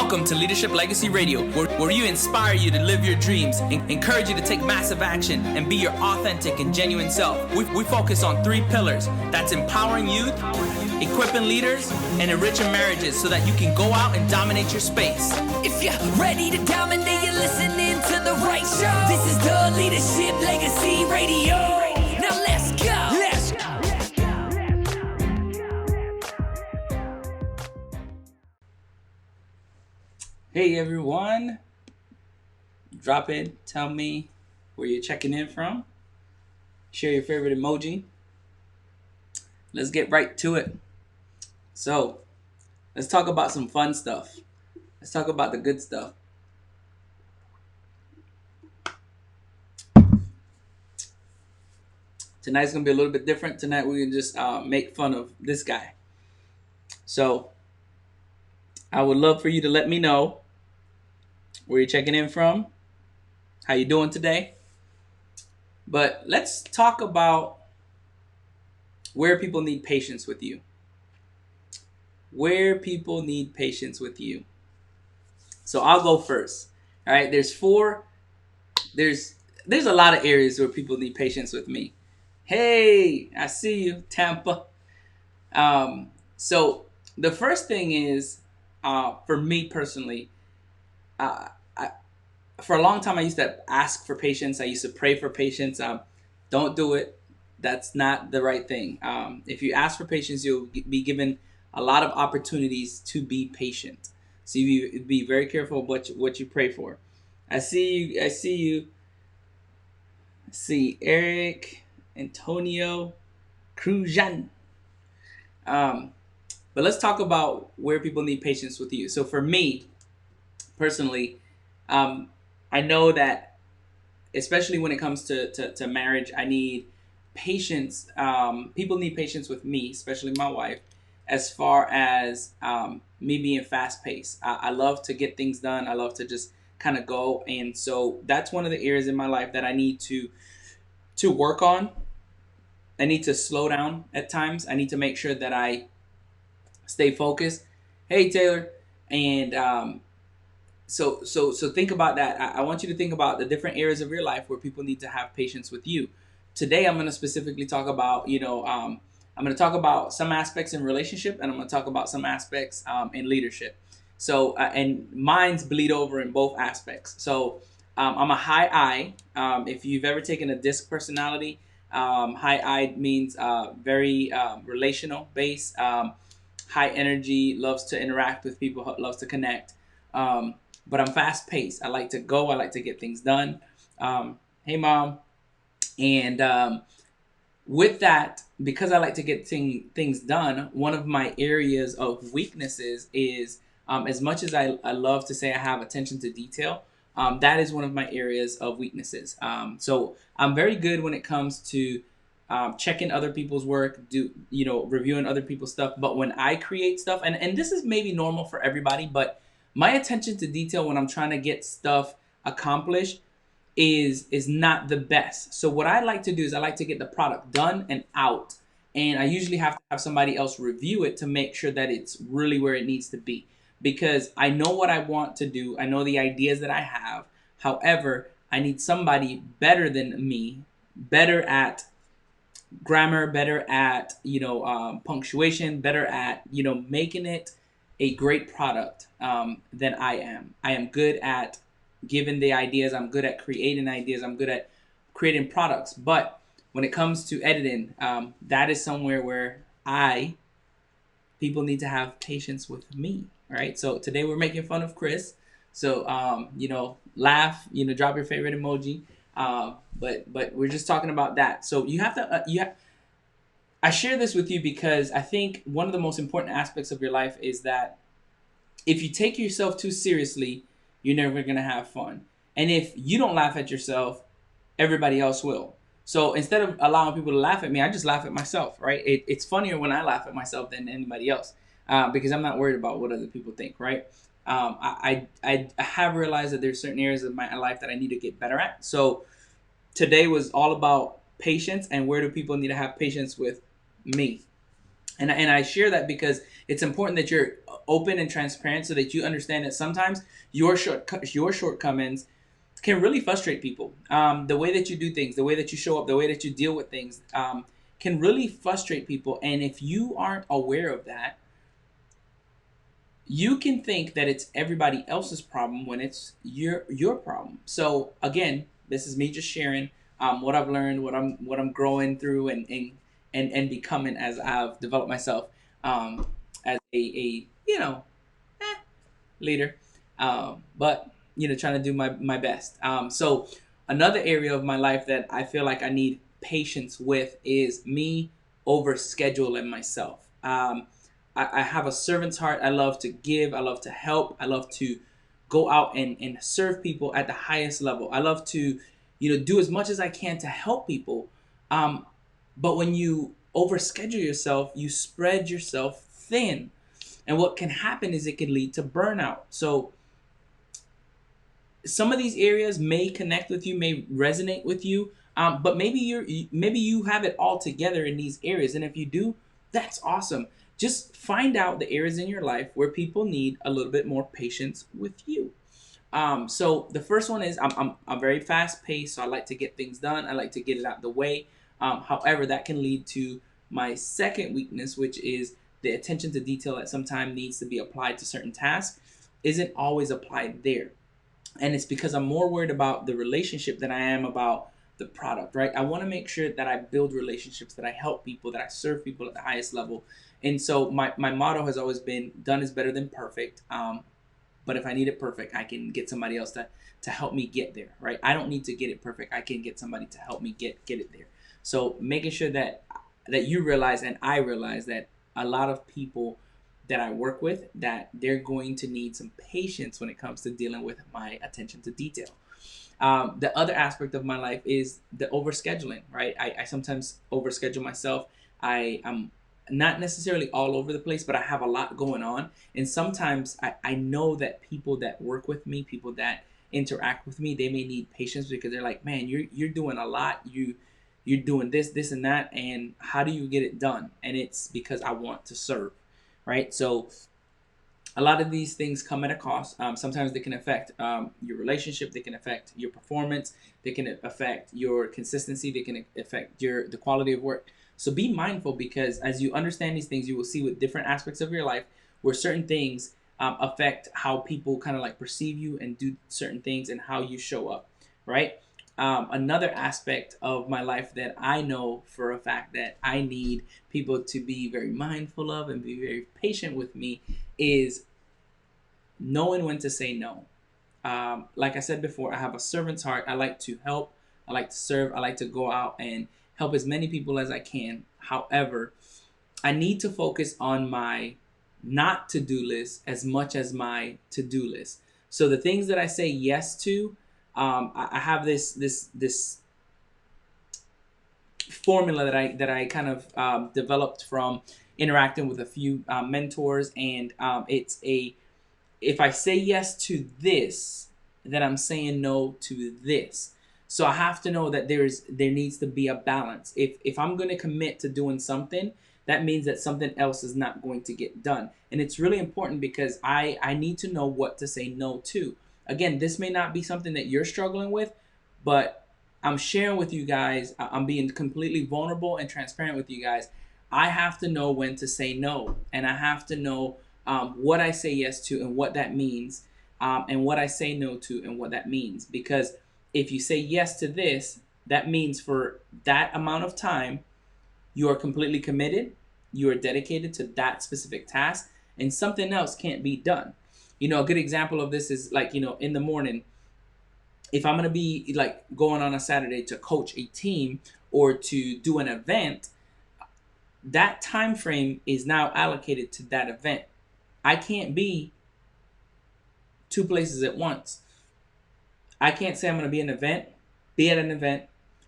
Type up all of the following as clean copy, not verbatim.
Welcome to Leadership Legacy Radio, where we inspire you to live your dreams, encourage you to take massive action, and be your authentic and genuine self. We focus on 3 pillars. That's empowering youth, equipping leaders, and enriching marriages so that you can go out and dominate your space. If you're ready to dominate, you're listening to the right show. This is the Leadership Legacy Radio. Now let's go. Hey everyone, drop in, tell me where you're checking in from, share your favorite emoji. Let's get right to it. So, let's talk about some fun stuff. Let's talk about the good stuff. Tonight's going to be a little bit different. Tonight we're going to just make fun of this guy. So, I would love for you to let me know where you're checking in from, how you doing today. But let's talk about where people need patience with you. Where people need patience with you. So I'll go first. All right, there's a lot of areas where people need patience with me. Hey, I see you, Tampa. So the first thing is, for me personally, for a long time I used to ask for patience. I used to pray for patience. Don't do it. That's not the right thing. If you ask for patience, you'll be given a lot of opportunities to be patient. So you be very careful what you pray for. I see you. I see Eric, Antonio, Crujan. But let's talk about where people need patience with you. So for me, personally, I know that, especially when it comes to marriage, I need patience. People need patience with me, especially my wife, as far as me being fast-paced. I love to get things done. I love to just kind of go. And so that's one of the areas in my life that I need to work on. I need to slow down at times. I need to make sure that I stay focused. Hey, Taylor. And so think about that. I want you to think about the different areas of your life where people need to have patience with you. Today, I'm going to specifically talk about, I'm going to talk about some aspects in relationship, and I'm going to talk about some aspects in leadership. So, and mine's bleed over in both aspects. So, I'm a high I. If you've ever taken a DISC personality, high I means very relational based, high energy, loves to interact with people, loves to connect. But I'm fast paced. I like to go. I like to get things done. Hey, Mom. And with that, because I like to get things done, one of my areas of weaknesses is, as much as I love to say I have attention to detail, that is one of my areas of weaknesses. So I'm very good when it comes to checking other people's work, reviewing other people's stuff. But when I create stuff, and this is maybe normal for everybody, but my attention to detail when I'm trying to get stuff accomplished is not the best. So what I like to do is I like to get the product done and out. And I usually have to have somebody else review it to make sure that it's really where it needs to be. Because I know what I want to do. I know the ideas that I have. However, I need somebody better than me, better at grammar, better at, punctuation, better at, making it a great product than I am. I am good at giving the ideas. I'm good at creating ideas. I'm good at creating products. But when it comes to editing, that is somewhere where people need to have patience with me. All right. So today we're making fun of Cris. So, laugh, drop your favorite emoji. But we're just talking about that. So you have to, I share this with you because I think one of the most important aspects of your life is that if you take yourself too seriously, you're never going to have fun. And if you don't laugh at yourself, everybody else will. So instead of allowing people to laugh at me, I just laugh at myself, right? It's funnier when I laugh at myself than anybody else because I'm not worried about what other people think, right? I have realized that there's certain areas of my life that I need to get better at. So today was all about patience and where do people need to have patience with me. And I share that because it's important that you're open and transparent so that you understand that sometimes your shortcomings can really frustrate people. The way that you do things, the way that you show up, the way that you deal with things can really frustrate people. And if you aren't aware of that, you can think that it's everybody else's problem when it's your problem. So again, this is me just sharing what I've learned, what I'm growing through, and becoming as I've developed myself as a leader, but trying to do my best. So another area of my life that I feel like I need patience with is me over scheduling myself. I have a servant's heart. I love to give. I love to help. I love to go out and serve people at the highest level. I love to do as much as I can to help people. But when you overschedule yourself, you spread yourself thin. And what can happen is it can lead to burnout. So some of these areas may connect with you, may resonate with you, but maybe you have it all together in these areas. And if you do, that's awesome. Just find out the areas in your life where people need a little bit more patience with you. So the first one is I'm very fast paced, so I like to get things done. I like to get it out the way. However, that can lead to my second weakness, which is the attention to detail that sometimes needs to be applied to certain tasks isn't always applied there. And it's because I'm more worried about the relationship than I am about the product, right? I want to make sure that I build relationships, that I help people, that I serve people at the highest level. And so my motto has always been done is better than perfect. But if I need it perfect, I can get somebody else to help me get there, right? I don't need to get it perfect. I can get somebody to help me get it there. So making sure that you realize and I realize that a lot of people that I work with, that they're going to need some patience when it comes to dealing with my attention to detail. The other aspect of my life is the overscheduling, right? I sometimes overschedule myself. I'm not necessarily all over the place, but I have a lot going on. And sometimes I know that people that work with me, people that interact with me, they may need patience because they're like, man, you're doing a lot. You're doing this, and that. And how do you get it done? And it's because I want to serve, right? So a lot of these things come at a cost. Sometimes they can affect your relationship. They can affect your performance. They can affect your consistency. They can affect the quality of work. So be mindful, because as you understand these things, you will see with different aspects of your life where certain things affect how people kind of like perceive you and do certain things and how you show up, right? Another aspect of my life that I know for a fact that I need people to be very mindful of and be very patient with me is knowing when to say no. Like I said before, I have a servant's heart. I like to help. I like to serve. I like to go out and help as many people as I can. However, I need to focus on my not to-do list as much as my to-do list. So the things that I say yes to, I have this formula that I kind of developed from interacting with a few mentors, and if I say yes to this, then I'm saying no to this. So I have to know that there needs to be a balance. If I'm going to commit to doing something, that means that something else is not going to get done. And it's really important because I need to know what to say no to. Again, this may not be something that you're struggling with, but I'm sharing with you guys. I'm being completely vulnerable and transparent with you guys. I have to know when to say no, and I have to know what I say yes to and what that means, and what I say no to and what that means. Because if you say yes to this, that means for that amount of time, you are completely committed, you are dedicated to that specific task, and something else can't be done. A good example of this is like, in the morning, if I'm going to be like going on a Saturday to coach a team or to do an event, that time frame is now allocated to that event. I can't be two places at once. I can't say I'm going to be at an event,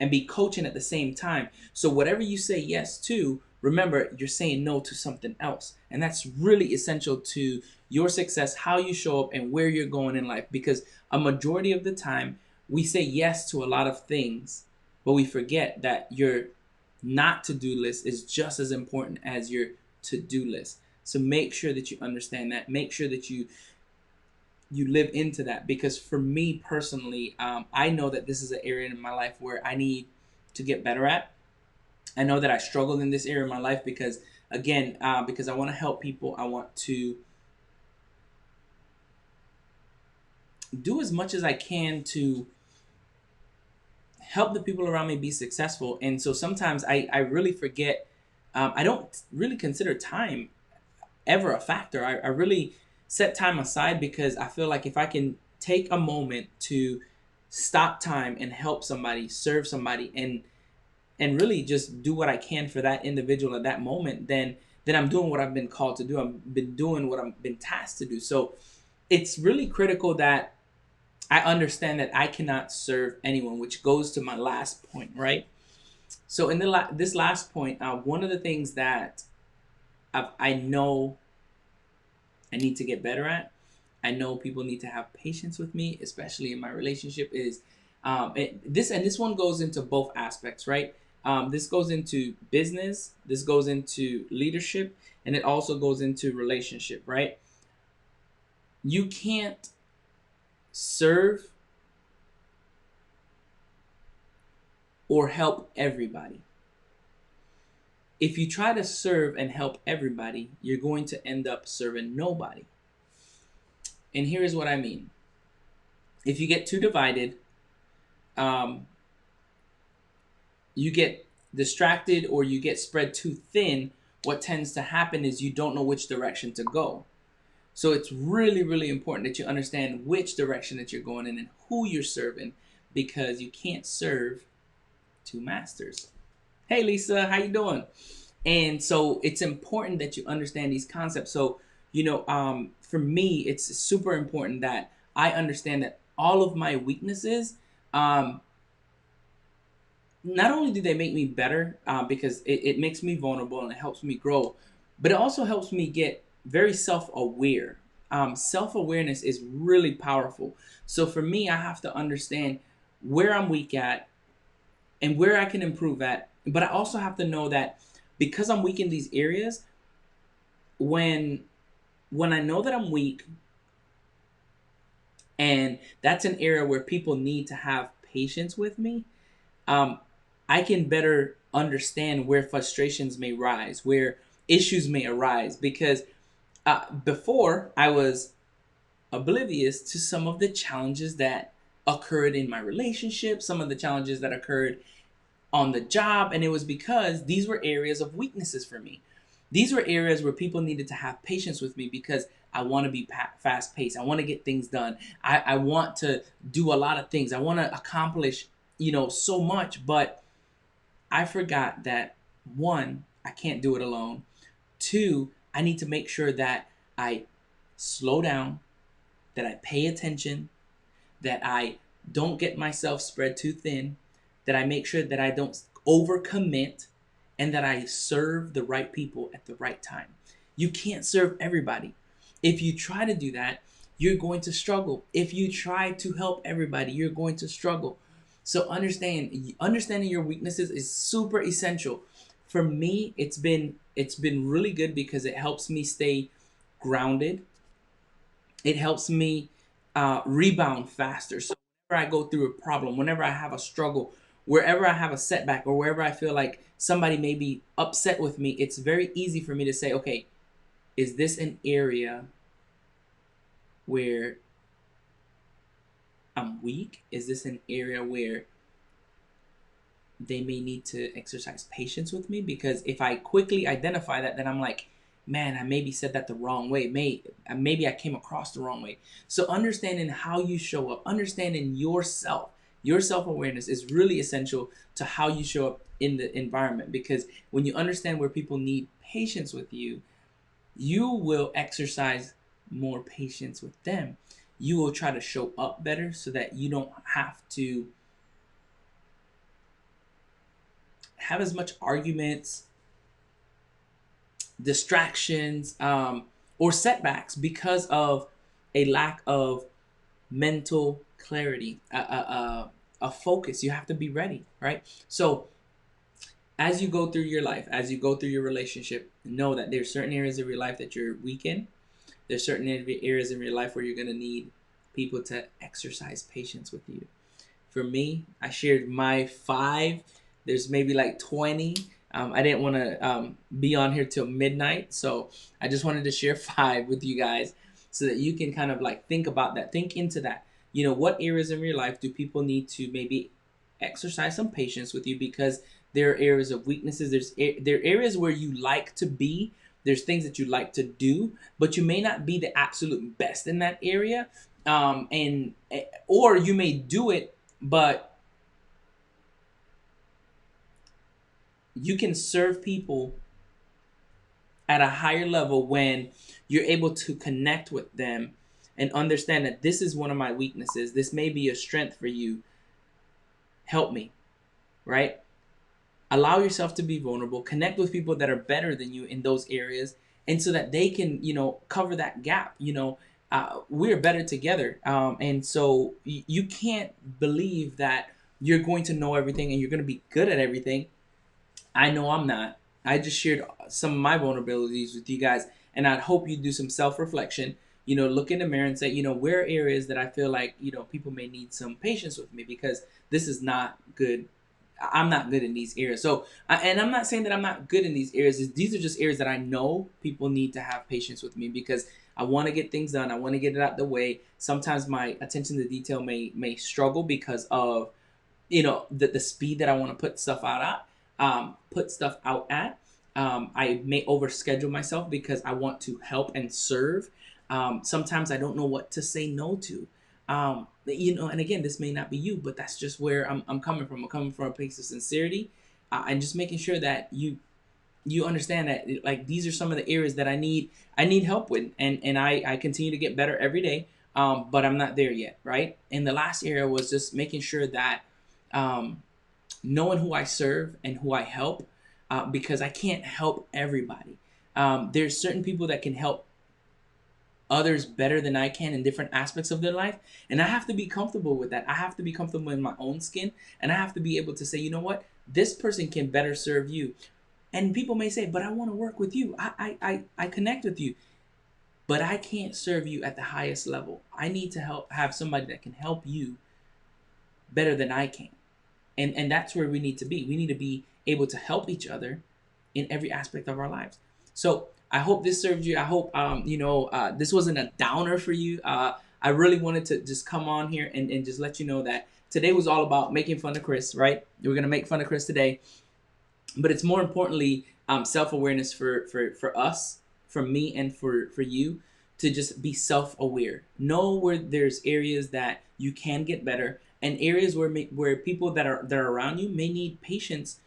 and be coaching at the same time. So whatever you say yes to, remember, you're saying no to something else. And that's really essential to your success, how you show up, and where you're going in life. Because a majority of the time, we say yes to a lot of things, but we forget that your not to-do list is just as important as your to-do list. So make sure that you understand that. Make sure that you live into that, because for me personally, I know that this is an area in my life where I need to get better at. I know that I struggled in this area of my life because, again, because I want to help people. I want to do as much as I can to help the people around me be successful. And so sometimes I really forget. I don't really consider time ever a factor. I really set time aside because I feel like if I can take a moment to stop time and help somebody, serve somebody, and really just do what I can for that individual at that moment, then I'm doing what I've been called to do. I've been doing what I've been tasked to do. So it's really critical that I understand that I cannot serve anyone, which goes to my last point, right? So in this last point, one of the things that I know I need to get better at, I know people need to have patience with me, especially in my relationship, is this one goes into both aspects, right? This goes into business, this goes into leadership, and it also goes into relationship, right? You can't serve or help everybody. If you try to serve and help everybody, you're going to end up serving nobody. And here's what I mean. If you get too divided, um, you get distracted or you get spread too thin, what tends to happen is you don't know which direction to go. So it's really, really important that you understand which direction that you're going in and who you're serving, because you can't serve two masters. Hey Lisa, how you doing? And so it's important that you understand these concepts. So, for me, it's super important that I understand that all of my weaknesses, not only do they make me better, because it makes me vulnerable and it helps me grow, but it also helps me get very self-aware. Self-awareness is really powerful. So for me, I have to understand where I'm weak at and where I can improve at. But I also have to know that because I'm weak in these areas, when I know that I'm weak, and that's an area where people need to have patience with me, um, I can better understand where frustrations may rise, where issues may arise. Because before, I was oblivious to some of the challenges that occurred in my relationship, some of the challenges that occurred on the job, and it was because these were areas of weaknesses for me. These were areas where people needed to have patience with me because I want to be fast paced. I want to get things done. I want to do a lot of things. I want to accomplish, so much. But I forgot that, one, I can't do it alone. Two, I need to make sure that I slow down, that I pay attention, that I don't get myself spread too thin, that I make sure that I don't overcommit, and that I serve the right people at the right time. You can't serve everybody. If you try to do that, you're going to struggle. If you try to help everybody, you're going to struggle. So understanding your weaknesses is super essential. For me, it's been really good because it helps me stay grounded. It helps me rebound faster. So whenever I go through a problem, whenever I have a struggle, wherever I have a setback, or wherever I feel like somebody may be upset with me, it's very easy for me to say, okay, is this an area where I'm weak? Is this an area where they may need to exercise patience with me? Because if I quickly identify that, then I'm like, man, I maybe said that the wrong way. Maybe I came across the wrong way. So understanding how you show up, understanding yourself, your self-awareness is really essential to how you show up in the environment. Because when you understand where people need patience with you, you will exercise more patience with them. You will try to show up better so that you don't have to have as much arguments, distractions, or setbacks because of a lack of mental clarity, a focus. You have to be ready, right? So as you go through your life, as you go through your relationship, know that there's certain areas of your life that you're weak in. There's certain areas in your life where you're going to need people to exercise patience with you. For me, I shared my 5. There's maybe like 20. I didn't want to be on here till midnight, so I just wanted to share 5 with you guys so that you can kind of like think about that, think into that. What areas in your life do people need to maybe exercise some patience with you, because there are areas of weaknesses. There are areas where you like to be. There's things that you like to do, but you may not be the absolute best in that area, and or you may do it, but you can serve people at a higher level when you're able to connect with them and understand that this is one of my weaknesses. This may be a strength for you. Help me, right? Allow yourself to be vulnerable. Connect with people that are better than you in those areas, and so that they can, cover that gap. We're better together, and so you can't believe that you're going to know everything and you're going to be good at everything. I know I'm not. I just shared some of my vulnerabilities with you guys, and I'd hope you do some self-reflection. Look in the mirror and say, where are areas that I feel like, people may need some patience with me, because this is not good. I'm not good in these areas. So, and I'm not saying that I'm not good in these areas. These are just areas that I know people need to have patience with me, because I want to get things done. I want to get it out the way. Sometimes my attention to detail may struggle because of the speed that I want to put stuff out at. I may overschedule myself because I want to help and serve. Sometimes I don't know what to say no to. And again, this may not be you, but that's just where I'm coming from. I'm coming from a place of sincerity, and just making sure that you understand that, like, these are some of the areas that I need help with, and I continue to get better every day. But I'm not there yet, right? And the last area was just making sure that knowing who I serve and who I help, because I can't help everybody. There's certain people that can help others better than I can in different aspects of their life, and I have to be comfortable with that. I have to be comfortable in my own skin, and I have to be able to say, you know what, this person can better serve you. And people may say, but I want to work with you. I connect with you, but I can't serve you at the highest level. I need to have somebody that can help you better than I can. And that's where we need to be. We need to be able to help each other in every aspect of our lives. So I hope this served you. I hope this wasn't a downer for you. I really wanted to just come on here and just let you know that today was all about making fun of Cris, right? We're gonna make fun of Cris today, but it's more importantly self-awareness for us, for me, and for you, to just be self-aware. Know where there's areas that you can get better, and areas where people that are around you may need patience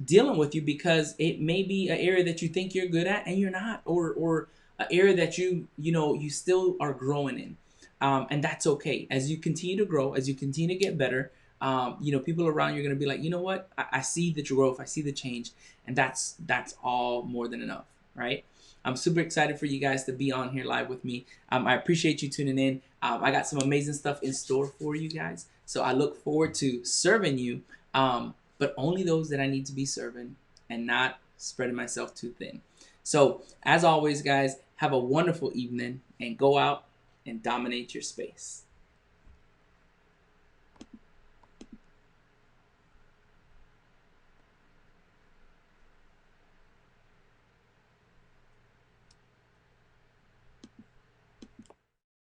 dealing with you, because it may be an area that you think you're good at and you're not, or an area that you still are growing in, and that's okay. As you continue to grow, as you continue to get better, people around you are going to be like, you know what, I see the growth, I see the change, and that's all more than enough, right? I'm super excited for you guys to be on here live with me. I appreciate you tuning in. I got some amazing stuff in store for you guys, so I look forward to serving you, but only those that I need to be serving, and not spreading myself too thin. So as always, guys, have a wonderful evening, and go out and dominate your space.